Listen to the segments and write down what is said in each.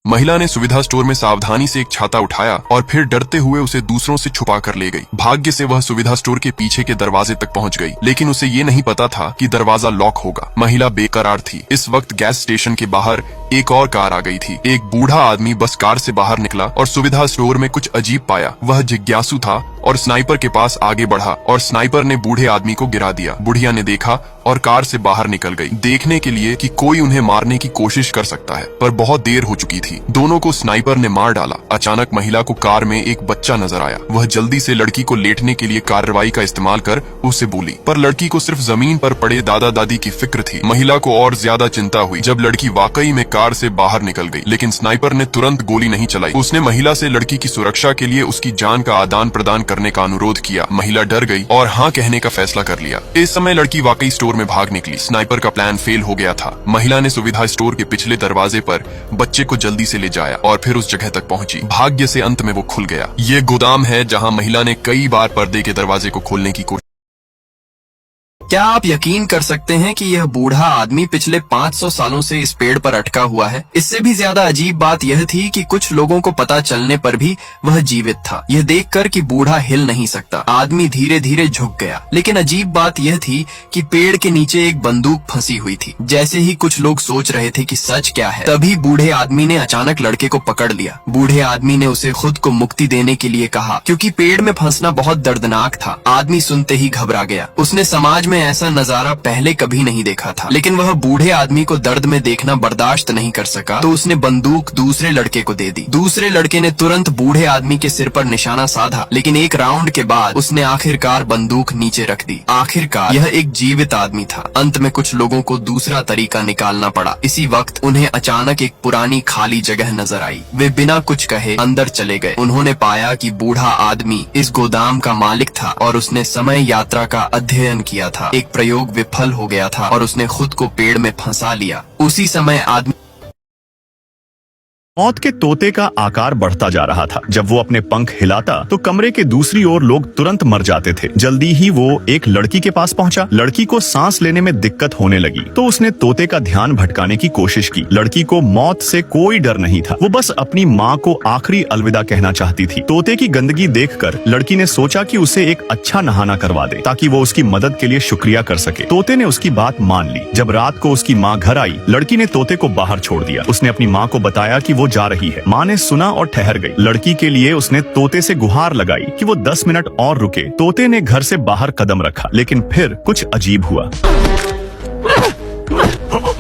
महिला ने सुविधा स्टोर में सावधानी से एक छाता उठाया और फिर डरते हुए उसे दूसरों से छुपा कर ले गई। भाग्य से वह सुविधा स्टोर के पीछे के दरवाजे तक पहुंच गई, लेकिन उसे ये नहीं पता था कि दरवाजा लॉक होगा। महिला बेकरार थी। इस वक्त गैस स्टेशन के बाहर एक और कार आ गई थी। एक बूढ़ा आदमी बस कार से बाहर निकला और सुविधा स्टोर में कुछ अजीब पाया। वह जिज्ञासु था और स्नाइपर के पास आगे बढ़ा और स्नाइपर ने बूढ़े आदमी को गिरा दिया। बुढ़िया ने देखा और कार से बाहर निकल गई, देखने के लिए कि कोई उन्हें मारने की कोशिश कर सकता है, पर बहुत देर हो चुकी थी। दोनों को स्नाइपर ने मार डाला। अचानक महिला को कार में एक बच्चा नजर आया। वह जल्दी से लड़की को लेटने के लिए कार्रवाई का इस्तेमाल कर उसे बोली, पर लड़की को सिर्फ जमीन पर पड़े दादा दादी की फिक्र थी। महिला को और ज्यादा चिंता हुई जब लड़की वाकई में कार से बाहर निकल गई, लेकिन स्नाइपर ने तुरंत गोली नहीं चलाई। उसने महिला से लड़की की सुरक्षा के लिए उसकी जान का आदान प्रदान करने का अनुरोध किया। महिला डर गई और हाँ कहने का फैसला कर लिया। इस समय लड़की वाकई स्टोर में भाग निकली। स्नाइपर का प्लान फेल हो गया था। महिला ने सुविधा स्टोर के पिछले दरवाजे पर बच्चे को जल्दी से ले जाया और फिर उस जगह तक पहुंची। भाग्य से अंत में वो खुल गया। ये गोदाम है जहां महिला ने कई बार पर्दे के दरवाजे को खोलने की कोशिश। क्या आप यकीन कर सकते हैं कि यह बूढ़ा आदमी पिछले 500 सालों से इस पेड़ पर अटका हुआ है। इससे भी ज्यादा अजीब बात यह थी कि कुछ लोगों को पता चलने पर भी वह जीवित था। यह देखकर कि बूढ़ा हिल नहीं सकता, आदमी धीरे धीरे झुक गया। लेकिन अजीब बात यह थी कि पेड़ के नीचे एक बंदूक फंसी हुई थी। जैसे ही कुछ लोग सोच रहे थे कि सच क्या है, तभी बूढ़े आदमी ने अचानक लड़के को पकड़ लिया। बूढ़े आदमी ने उसे खुद को मुक्ति देने के लिए कहा, क्योंकि पेड़ में फंसना बहुत दर्दनाक था। आदमी सुनते ही घबरा गया। उसने समाज में ऐसा नजारा पहले कभी नहीं देखा था, लेकिन वह बूढ़े आदमी को दर्द में देखना बर्दाश्त नहीं कर सका, तो उसने बंदूक दूसरे लड़के को दे दी। दूसरे लड़के ने तुरंत बूढ़े आदमी के सिर पर निशाना साधा, लेकिन एक राउंड के बाद उसने आखिरकार बंदूक नीचे रख दी। आखिरकार यह एक जीवित आदमी था। अंत में कुछ लोगों को दूसरा तरीका निकालना पड़ा। इसी वक्त उन्हें अचानक एक पुरानी खाली जगह नजर आई। वे बिना कुछ कहे अंदर चले गए। उन्होंने पाया कि बूढ़ा आदमी इस गोदाम का मालिक था और उसने समय यात्रा का अध्ययन किया था। एक प्रयोग विफल हो गया था और उसने खुद को पेड़ में फंसा लिया। उसी समय आदमी मौत के तोते का आकार बढ़ता जा रहा था। जब वो अपने पंख हिलाता तो कमरे के दूसरी ओर लोग तुरंत मर जाते थे। जल्दी ही वो एक लड़की के पास पहुंचा। लड़की को सांस लेने में दिक्कत होने लगी, तो उसने तोते का ध्यान भटकाने की कोशिश की। लड़की को मौत से कोई डर नहीं था। वो बस अपनी माँ को आखिरी अलविदा कहना चाहती थी। तोते की गंदगी देखकर लड़की ने सोचा कि उसे एक अच्छा नहाना करवा दे, ताकि वो उसकी मदद के लिए शुक्रिया कर सके। तोते ने उसकी बात मान ली। जब रात को उसकी माँ घर आई, लड़की ने तोते को बाहर छोड़ दिया। उसने अपनी माँ को बताया कि वो जा रही है। माँ ने सुना और ठहर गई। लड़की के लिए उसने तोते से गुहार लगाई कि वो 10 मिनट और रुके। तोते ने घर से बाहर कदम रखा, लेकिन फिर कुछ अजीब हुआ।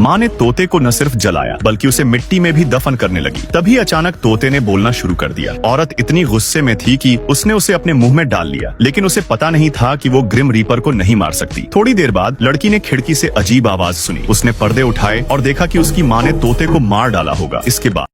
माँ ने तोते को न सिर्फ जलाया, बल्कि उसे मिट्टी में भी दफन करने लगी। तभी अचानक तोते ने बोलना शुरू कर दिया। औरत इतनी गुस्से में थी कि उसने उसे अपने मुंह में डाल लिया, लेकिन उसे पता नहीं था कि वो ग्रिम रीपर को नहीं मार सकती। थोड़ी देर बाद लड़की ने खिड़की से अजीब आवाज सुनी। उसने पर्दे उठाए और देखा कि उसकी माँ ने तोते को मार डाला होगा। इसके बाद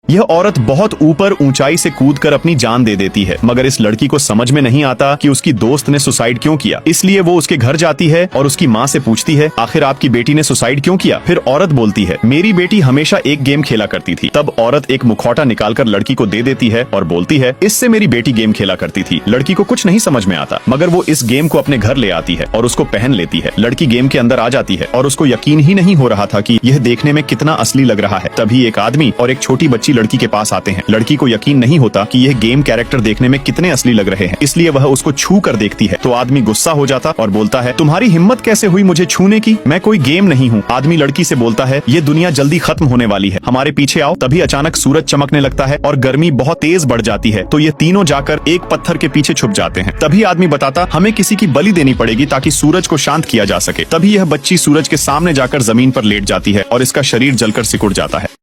यह औरत बहुत ऊपर ऊंचाई से कूदकर अपनी जान दे देती है, मगर इस लड़की को समझ में नहीं आता कि उसकी दोस्त ने सुसाइड क्यों किया। इसलिए वो उसके घर जाती है और उसकी माँ से पूछती है, आखिर आपकी बेटी ने सुसाइड क्यों किया। फिर औरत बोलती है, मेरी बेटी हमेशा एक गेम खेला करती थी। तब औरत एक मुखौटा निकालकर लड़की को दे देती है और बोलती है, इससे मेरी बेटी गेम खेला करती थी। लड़की को कुछ नहीं समझ में आता, मगर वो इस गेम को अपने घर ले आती है और उसको पहन लेती है। लड़की गेम के अंदर आ जाती है और उसको यकीन ही नहीं हो रहा था कि यह देखने में कितना असली लग रहा है। तभी एक आदमी और एक छोटी बच्ची लड़की के पास आते हैं। लड़की को यकीन नहीं होता कि यह गेम कैरेक्टर देखने में कितने असली लग रहे हैं, इसलिए वह उसको छू कर देखती है। तो आदमी गुस्सा हो जाता और बोलता है, तुम्हारी हिम्मत कैसे हुई मुझे छूने की, मैं कोई गेम नहीं हूँ। आदमी लड़की से बोलता है, ये दुनिया जल्दी खत्म होने वाली है, हमारे पीछे आओ। तभी अचानक सूरज चमकने लगता है और गर्मी बहुत तेज बढ़ जाती है। तो ये तीनों जाकर एक पत्थर के पीछे छुप जाते हैं। तभी आदमी बताता, हमें किसी की बलि देनी पड़ेगी ताकि सूरज को शांत किया जा सके। तभी यह बच्ची सूरज के सामने जाकर जमीन पर लेट जाती है और इसका शरीर जलकर सिकुड़ जाता है।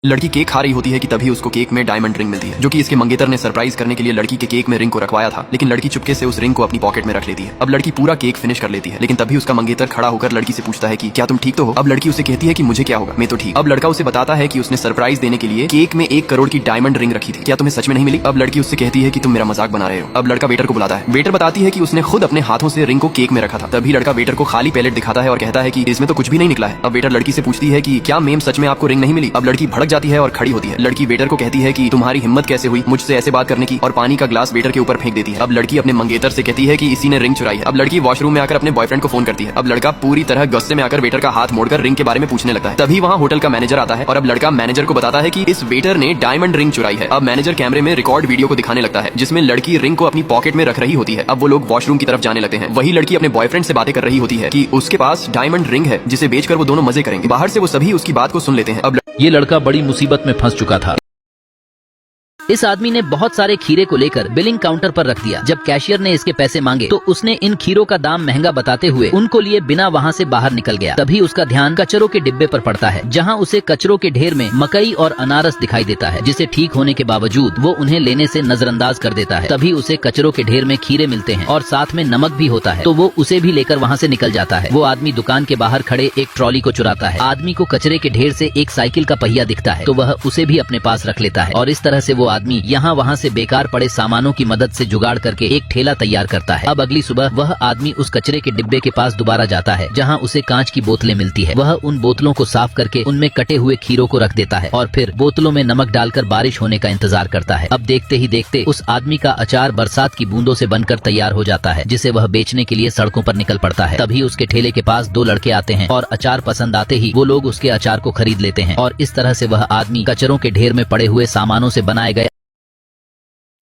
लड़की केक खा रही होती है कि तभी उसको केक में डायमंड रिंग मिलती है, जो कि इसके मंगेतर ने सरप्राइज करने के लिए लड़की के केक में रिंग को रखवाया था। लेकिन लड़की चुपके से उस रिंग को अपनी पॉकेट में रख लेती है। अब लड़की पूरा केक फिनिश कर लेती है, लेकिन तभी उसका मंगेतर खड़ा होकर लड़की से पूछता है कि क्या तुम ठीक तो हो। अब लड़की उसे कहती है कि मुझे क्या होगा, मैं तो ठीक। अब लड़का उसे बताता है कि उसने सरप्राइज देने के लिए केक में 1 करोड़ की डायमंड रिंग रखी थी, क्या तुम्हें सच में नहीं मिली। अब लड़की उससे कहती है कि तुम मेरा मजाक बना रहे हो। अब लड़का वेटर को बुलाता है। वेटर बताती है कि उसने खुद अपने हाथों से रिंग को केक में रखा था। तभी लड़का वेटर को खाली पैलेट दिखाता है और कहता है कि इसमें तो कुछ भी नहीं निकला है। अब वेटर लड़की से पूछती है कि क्या मेम सच में आपको रिंग नहीं मिली। अब लड़की भड़क जाती है और खड़ी होती है। लड़की वेटर को कहती है कि तुम्हारी हिम्मत कैसे हुई मुझसे ऐसे बात करने की, और पानी का ग्लास वेटर के ऊपर फेंक देती है। अब लड़की अपने मंगेतर से कहती है कि इसी ने रिंग चुराई है। अब लड़की वॉशरूम में आकर अपने बॉयफ्रेंड को फोन करती है। अब लड़का पूरी तरह गुस्से में आकर वेटर का हाथ मोड़कर रिंग के बारे में पूछने लगता है। तभी वहाँ होटल का मैनेजर आता है और अब लड़का मैनेजर को बताता है कि इस वेटर ने डायमंड रिंग चुराई है। अब मैनेजर कैमरे में रिकॉर्ड वीडियो को दिखाने लगता है जिसमें लड़की रिंग को अपनी पॉकेट में रख रही होती है। अब वो लोग वॉशरूम की तरफ जाने लगते हैं। वही लड़की अपने बॉयफ्रेंड से बातें कर रही होती है कि उसके पास डायमंड रिंग है जिसे बेचकर वो दोनों मजे करेंगे। बाहर से वो सभी उसकी बात को सुन लेते हैं। अब ये लड़का बड़ी मुसीबत में फंस चुका था। इस आदमी ने बहुत सारे खीरे को लेकर बिलिंग काउंटर पर रख दिया। जब कैशियर ने इसके पैसे मांगे तो उसने इन खीरों का दाम महंगा बताते हुए उनको लिए बिना वहाँ से बाहर निकल गया। तभी उसका ध्यान कचरों के डिब्बे पर पड़ता है जहाँ उसे कचरों के ढेर में मकई और अनारस दिखाई देता है, जिसे ठीक होने के बावजूद वो उन्हें लेने से नजरअंदाज कर देता है। तभी उसे कचरों के ढेर में खीरे मिलते हैं और साथ में नमक भी होता है, तो वो उसे भी लेकर वहाँ से निकल जाता है। वो आदमी दुकान के बाहर खड़े एक ट्रॉली को चुराता है। आदमी को कचरे के ढेर से एक साइकिल का पहिया दिखता है तो वह उसे भी अपने पास रख लेता है और इस तरह से वो आदमी यहाँ वहाँ से बेकार पड़े सामानों की मदद से जुगाड़ करके एक ठेला तैयार करता है। अब अगली सुबह वह आदमी उस कचरे के डिब्बे के पास दोबारा जाता है जहाँ उसे कांच की बोतलें मिलती है। वह उन बोतलों को साफ करके उनमें कटे हुए खीरों को रख देता है और फिर बोतलों में नमक डालकर बारिश होने का इंतजार करता है। अब देखते ही देखते उस आदमी का अचार बरसात की बूंदों से बनकर तैयार हो जाता है जिसे वह बेचने के लिए सड़कों पर निकल पड़ता है। तभी उसके ठेले के पास दो लड़के आते हैं और अचार पसंद आते ही वो लोग उसके अचार को खरीद लेते हैं और इस तरह से वह आदमी कचरों के ढेर में पड़े हुए सामानों से बनाए गए।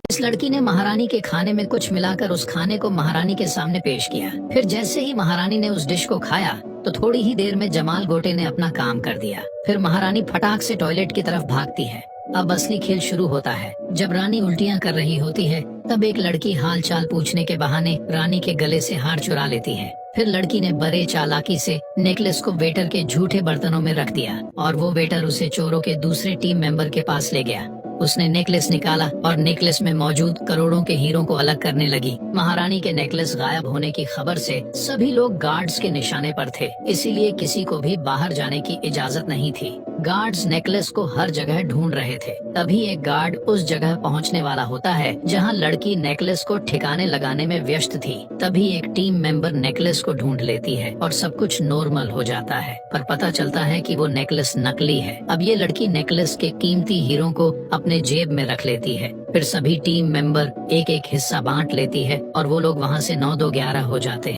इस लड़की ने महारानी के खाने में कुछ मिलाकर उस खाने को महारानी के सामने पेश किया। फिर जैसे ही महारानी ने उस डिश को खाया तो थोड़ी ही देर में जमाल गोटे ने अपना काम कर दिया। फिर महारानी फटाक से टॉयलेट की तरफ भागती है। अब असली खेल शुरू होता है। जब रानी उल्टियां कर रही होती है तब एक लड़की हाल चाल पूछने के बहाने रानी के गले से हार चुरा लेती है। फिर लड़की ने बड़े चालाकी से नेकलेस को वेटर के झूठे बर्तनों में रख दिया और वो वेटर उसे चोरों के दूसरे टीम मेंबर के पास ले गया। उसने नेकलेस निकाला और नेकलेस में मौजूद करोड़ों के हीरों को अलग करने लगी। महारानी के नेकलेस गायब होने की खबर से सभी लोग गार्ड्स के निशाने पर थे, इसीलिए किसी को भी बाहर जाने की इजाजत नहीं थी। गार्ड्स नेकलेस को हर जगह ढूंढ रहे थे। तभी एक गार्ड उस जगह पहुंचने वाला होता है जहां लड़की नेकलेस को ठिकाने लगाने में व्यस्त थी। तभी एक टीम मेंबर नेकलेस को ढूंढ लेती है और सब कुछ नॉर्मल हो जाता है, पर पता चलता है कि वो नेकलेस नकली है। अब ये लड़की नेकलेस के कीमती हीरों को अपने जेब में रख लेती है। फिर सभी टीम मेंबर एक एक हिस्सा बांट लेती है और वो लोग वहाँ से 9-2-11 हो जाते हैं।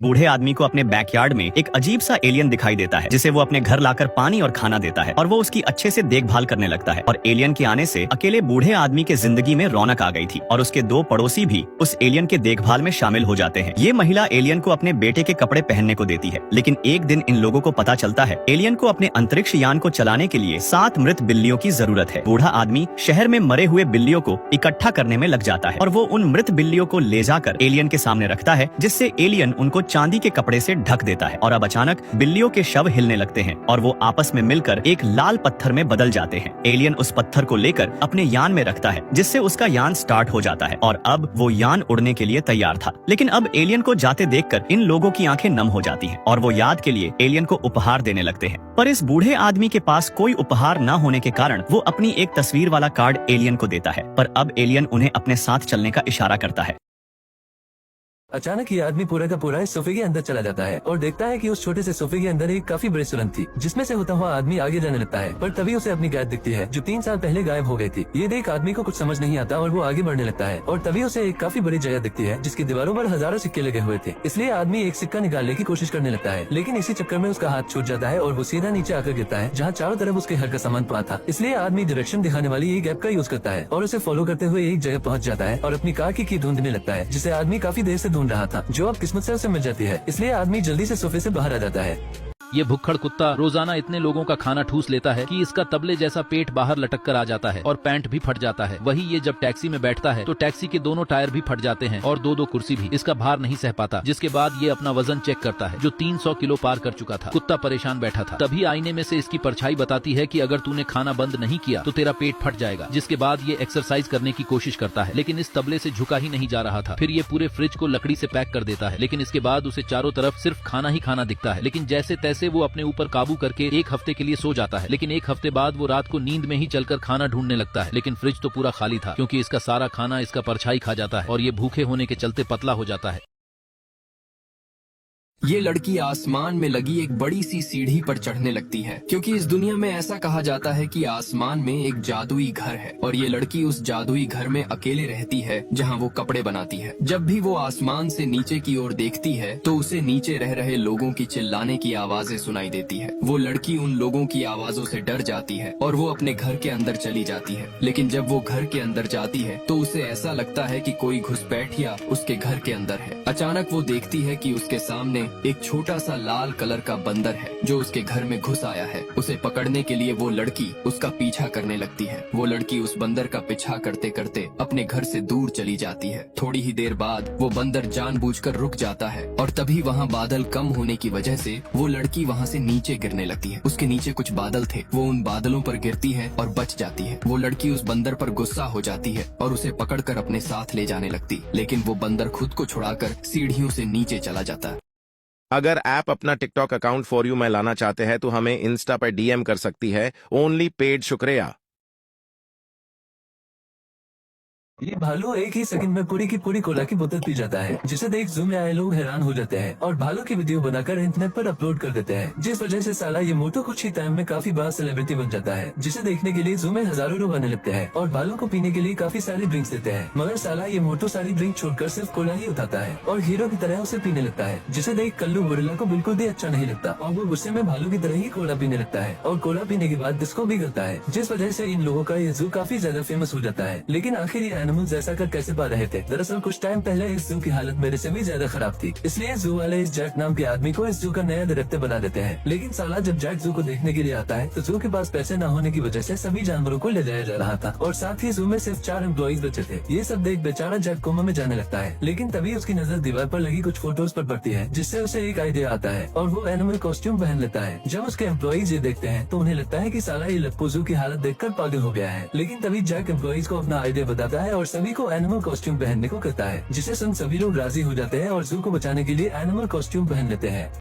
बूढ़े आदमी को अपने बैकयार्ड में एक अजीब सा एलियन दिखाई देता है जिसे वो अपने घर लाकर पानी और खाना देता है और वो उसकी अच्छे से देखभाल करने लगता है। और एलियन के आने से अकेले बूढ़े आदमी के जिंदगी में रौनक आ गई थी और उसके दो पड़ोसी भी उस एलियन के देखभाल में शामिल हो जाते हैं। ये महिला एलियन को अपने बेटे के कपड़े पहनने को देती है, लेकिन एक दिन इन लोगों को पता चलता है एलियन को अपने अंतरिक्ष यान को चलाने के लिए 7 मृत बिल्लियों की जरूरत है। बूढ़ा आदमी शहर में मरे हुए बिल्लियों को इकट्ठा करने में लग जाता है और वो उन मृत बिल्लियों को ले जाकर एलियन के सामने रखता है, जिससे एलियन उनको चांदी के कपड़े से ढक देता है। और अब अचानक बिल्लियों के शव हिलने लगते हैं और वो आपस में मिलकर एक लाल पत्थर में बदल जाते हैं। एलियन उस पत्थर को लेकर अपने यान में रखता है, जिससे उसका यान स्टार्ट हो जाता है और अब वो यान उड़ने के लिए तैयार था। लेकिन अब एलियन को जाते देखकर इन लोगों की आंखें नम हो जाती हैं और वो याद के लिए एलियन को उपहार देने लगते हैं। पर इस बूढ़े आदमी के पास कोई उपहार न होने के कारण वो अपनी एक तस्वीर वाला कार्ड एलियन को देता है, पर अब एलियन उन्हें अपने साथ चलने का इशारा करता है। अचानक ये आदमी पूरा का पूरा इस सोफे के अंदर चला जाता है और देखता है कि उस छोटे से सोफे के अंदर एक काफी बड़ी सुरंग थी, जिसमें से होता हुआ आदमी आगे जाने लगता है। पर तभी उसे अपनी गाय दिखती है जो 3 साल पहले गायब हो गई थी। ये देख आदमी को कुछ समझ नहीं आता और वो आगे बढ़ने लगता है और तभी उसे एक काफी बड़ी जगह दिखती है जिसकी दीवारों पर हजारों सिक्के लगे हुए थे। इसलिए आदमी एक सिक्का निकालने की कोशिश करने लगता है, लेकिन इसी चक्कर में उसका हाथ छूट जाता है और वो सीधा नीचे आकर गिरता है जहाँ चारों तरफ उसके घर का सामान पड़ा था। इसलिए आदमी डायरेक्शन दिखाने वाली एक ऐप का यूज करता है और उसे फॉलो करते हुए एक जगह पहुँच जाता है और अपनी कार की ढूंढने लगता है, जिसे आदमी काफी देर से ढूंढ रहा था, जो अब किस्मत से उसे मिल जाती है। इसलिए आदमी जल्दी से सोफे से बाहर आ जाता है। ये भुक्खड़ कुत्ता रोजाना इतने लोगों का खाना ठूस लेता है कि इसका तबले जैसा पेट बाहर लटक कर आ जाता है और पैंट भी फट जाता है। वही ये जब टैक्सी में बैठता है तो टैक्सी के दोनों टायर भी फट जाते हैं और 2-2 कुर्सी भी। इसका भार नहीं सह पाता, जिसके बाद ये अपना वजन चेक करता है जो 300 किलो पार कर चुका था। कुत्ता परेशान बैठा था। तभी आईने में से इसकी परछाई बताती है कि अगर तूने खाना बंद नहीं किया तो तेरा पेट फट जाएगा। जिसके बाद ये एक्सरसाइज करने की कोशिश करता है, लेकिन इस तबले से झुका ही नहीं जा रहा था। फिर ये पूरे फ्रिज को लकड़ी से पैक कर देता है, लेकिन इसके बाद उसे चारों तरफ सिर्फ खाना ही खाना दिखता है। लेकिन जैसे तैसे वो अपने ऊपर काबू करके 1 हफ्ते के लिए सो जाता है। लेकिन 1 हफ्ते बाद वो रात को नींद में ही चलकर खाना ढूंढने लगता है, लेकिन फ्रिज तो पूरा खाली था क्योंकि इसका सारा खाना इसका परछाई खा जाता है और ये भूखे होने के चलते पतला हो जाता है। ये लड़की आसमान में लगी एक बड़ी सी सीढ़ी पर चढ़ने लगती है, क्योंकि इस दुनिया में ऐसा कहा जाता है कि आसमान में एक जादुई घर है और ये लड़की उस जादुई घर में अकेले रहती है जहाँ वो कपड़े बनाती है। जब भी वो आसमान से नीचे की ओर देखती है तो उसे नीचे रह रहे लोगों की चिल्लाने की आवाजें सुनाई देती है। वो लड़की उन लोगों की आवाजों से डर जाती है और वो अपने घर के अंदर चली जाती है। लेकिन जब वो घर के अंदर जाती है तो उसे ऐसा लगता है कि कोई घुसपैठिया उसके घर के अंदर है। अचानक वो देखती है कि उसके सामने एक छोटा सा लाल कलर का बंदर है जो उसके घर में घुस आया है। उसे पकड़ने के लिए वो लड़की उसका पीछा करने लगती है। वो लड़की उस बंदर का पीछा करते करते अपने घर से दूर चली जाती है। थोड़ी ही देर बाद वो बंदर जानबूझकर रुक जाता है और तभी वहाँ बादल कम होने की वजह से वो लड़की वहाँ से नीचे गिरने लगती है। उसके नीचे कुछ बादल थे, वो उन बादलों पर गिरती है और बच जाती है। वो लड़की उस बंदर पर गुस्सा हो जाती है और उसे पकड़कर अपने साथ ले जाने लगती, लेकिन वो बंदर खुद को छुड़ाकर सीढ़ियों से नीचे चला जाता है। अगर ऐप अपना टिकटॉक अकाउंट फॉर यू में लाना चाहते हैं तो हमें इंस्टा पर डीएम कर सकती है। Only paid. शुक्रिया। ये भालू एक ही सेकंड में पूरी की पूरी कोला की बोतल पी जाता है, जिसे देख जू में आए लोग हैरान हो जाते हैं और भालू की वीडियो बनाकर इंटरनेट पर अपलोड कर देते हैं, जिस वजह से साला ये मोटू कुछ ही टाइम में काफी बड़ा सेलिब्रिटी बन जाता है, जिसे देखने के लिए जू में हजारों लोग आने लगते हैं और भालू को पीने के लिए काफी सारी ड्रिंक्स देते हैं। मगर साला ये मोटू सारी ड्रिंक छोड़कर सिर्फ कोला ही उठाता है और हीरो की तरह उसे पीने लगता है, जिसे देख कल्लू गोरिल्ला को बिल्कुल भी अच्छा नहीं लगता और वो गुस्से में भालू की तरह ही कोला पीने लगता है और कोला पीने के बाद डिस्को भी करता है, जिस वजह से इन लोगों का ये जू काफी ज्यादा फेमस हो जाता है। लेकिन आखिर ये एनिमल्स ऐसा कर कैसे पा रहे थे? दरअसल कुछ टाइम पहले इस जू की हालत मेरे से भी ज्यादा खराब थी, इसलिए जू वाले इस जैक नाम के आदमी को इस जू का नया डायरेक्टर बना देते हैं। लेकिन साला जब जैक जू को देखने के लिए आता है तो जू के पास पैसे न होने की वजह से सभी जानवरों को ले जाया जा रहा था और साथ ही जू में सिर्फ 4 एम्प्लॉइज बचे थे। ये सब देख बेचारा जैक कोमा में जाने लगता है, लेकिन तभी उसकी नजर दीवार पर लगी कुछ फोटोज पर पड़ती है, जिससे उसे एक आइडिया आता है और वो एनिमल कॉस्ट्यूम पहन लेता है। जब उसके एम्प्लॉइज ये देखते हैं तो उन्हें लगता है कि साला ये लप्पू जू की हालत देखकर पागल हो गया है। लेकिन तभी जैक एम्प्लॉइज को अपना आइडिया बताता है और सभी को एनिमल कॉस्ट्यूम पहनने को कहता है, जिसे सुन सभी लोग राजी हो जाते हैं और जू को बचाने के लिए एनिमल कॉस्ट्यूम पहन लेते हैं।